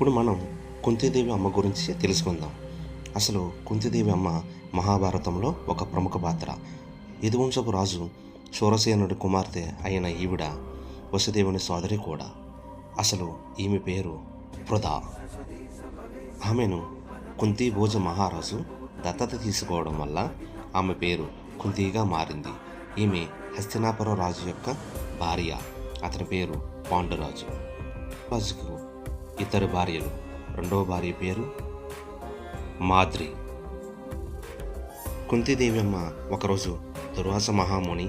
ఇప్పుడు మనం కుంతీదేవి అమ్మ గురించి తెలుసుకుందాం. అసలు కుంతీదేవి అమ్మ మహాభారతంలో ఒక ప్రముఖ పాత్ర. యదువంశపు రాజు శూరసేనుడి కుమార్తె అయిన ఈవిడ వసుదేవుని సోదరి కూడా. అసలు ఈమె పేరు పృథా. ఆమెను కుంతీభోజ మహారాజు దత్తత తీసుకోవడం వల్ల ఆమె పేరు కుంతీగా మారింది. ఈమె హస్తినాపుర రాజు యొక్క భార్య. అతని పేరు పాండురాజు. రాజుకు ఇద్దరు భార్యలు. రెండవ భార్య పేరు మాద్రి. కుంతీదేవి అమ్మ ఒకరోజు దుర్వాస మహాముని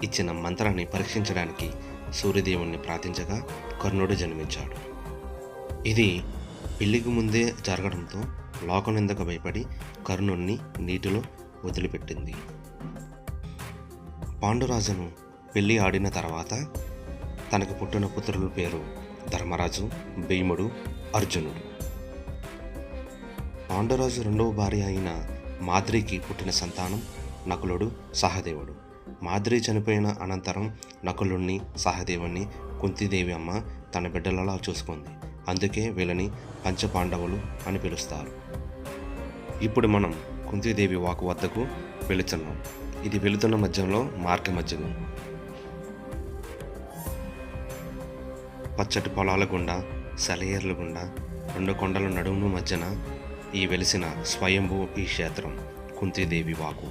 ఇచ్చిన మంత్రాన్ని పరీక్షించడానికి సూర్యదేవుణ్ణి ప్రార్థించగా కర్ణుడు జన్మించాడు. ఇది పెళ్లికి ముందే జరగడంతో లోకనిందకు భయపడి కర్ణుణ్ణి నీటిలో వదిలిపెట్టింది. పాండురాజును పెళ్లి ఆడిన తర్వాత తనకు పుట్టిన పుత్రుల పేరు ధర్మరాజు, భీముడు, అర్జునుడు. పాండురాజు రెండవ భార్య అయిన మాద్రికి పుట్టిన సంతానం నకులుడు, సహదేవుడు. మాద్రి చనిపోయిన అనంతరం నకులుణ్ణి, సహదేవుణ్ణి కుంతీదేవి అమ్మ తన బిడ్డలలా చూసుకుంది. అందుకే వీళ్ళని పంచపాండవులు అని పిలుస్తారు. ఇప్పుడు మనం కుంతీదేవి వాకు వద్దకు వెళుతున్నాం. ఇది వెళుతున్న మధ్యంలో మార్గ మధ్యలో పచ్చటి పొలాల గుండా, సెలయేర్ల గుండా, రెండు కొండల నడుము మధ్యన ఈ వెలిసిన స్వయంభూ ఈ క్షేత్రం కుంతీదేవి వాకు.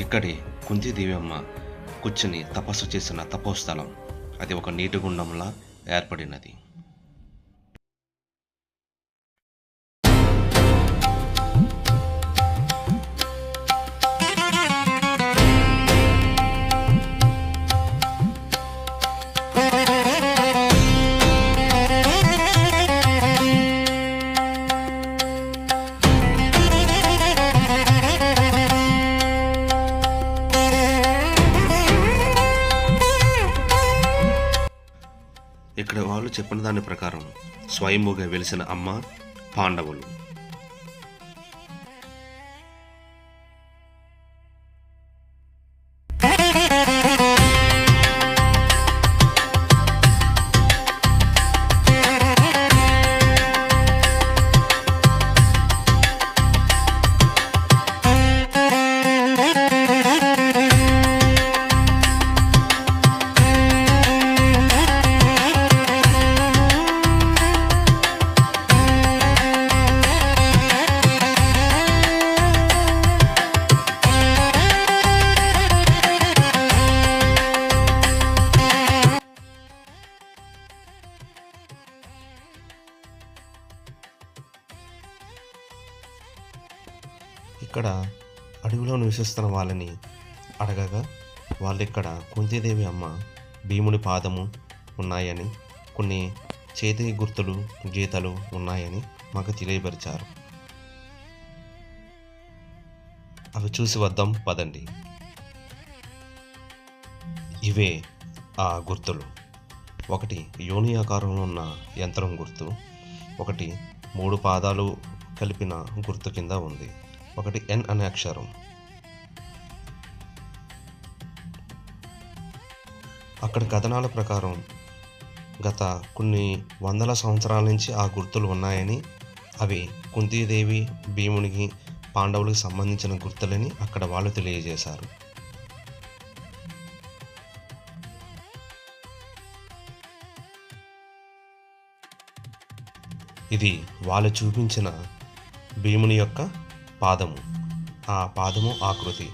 ఇక్కడే కుంతీదేవి అమ్మ కూర్చుని తపస్సు చేసిన తపోస్థలం. అది ఒక నీటి గుండంలా ఏర్పడినది. ఇక్కడ వాళ్ళు చెప్పిన దాని ప్రకారం స్వయంభూగా వెలిసిన అమ్మ పాండవులు. ఇక్కడ అడవిలో నివసిస్తున్న వాళ్ళని అడగగా వాళ్ళు ఇక్కడ కుంతీదేవి అమ్మ భీముడి పాదము ఉన్నాయని, కొన్ని చేతి గుర్తులు, గీతలు ఉన్నాయని మాకు తెలియపరిచారు. అవి చూసి వద్దాం పదండి. ఇవే ఆ గుర్తులు. ఒకటి యోని ఆకారంలో ఉన్న యంత్రం గుర్తు, ఒకటి 3 పాదాలు కలిపిన గుర్తు కింద ఉంది. ఒకటి ఎన్ అనే అక్షరం. అక్కడి కథనాల ప్రకారం గత కొన్ని వందల సంవత్సరాల నుంచి ఆ గుర్తులు ఉన్నాయని, అవి కుంతీదేవి, భీమునికి, పాండవులకు సంబంధించిన గుర్తులని అక్కడ వాళ్ళు తెలియజేశారు. ఇది వాళ్ళు చూపించిన భీముని యొక్క పాదము, ఆ పాదము ఆకృతి.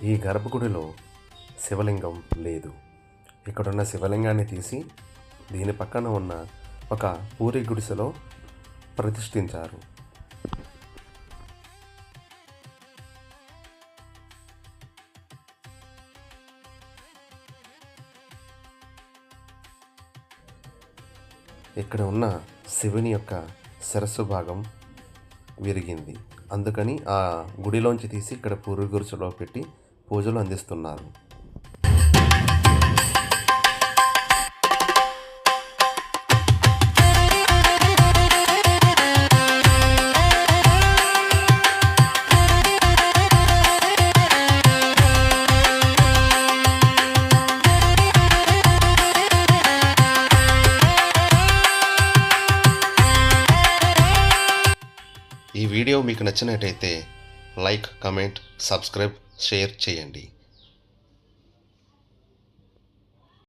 ఈ గర్భగుడిలో శివలింగం లేదు. ఇక్కడున్న శివలింగాన్ని తీసి దీని పక్కన ఉన్న ఒక పూరి గుడిసెలో ప్రతిష్ఠించారు. ఇక్కడ ఉన్న శివుని యొక్క శిరస్సు భాగం విరిగింది. అందుకని ఆ గుడిలోంచి తీసి ఇక్కడ పూరి గుడిసెలో పెట్టి పూజలు అందిస్తున్నారు. ఈ వీడియో మీకు నచ్చినట్టయితే లైక్, కమెంట్, సబ్స్క్రైబ్, షేర్ చేయండి.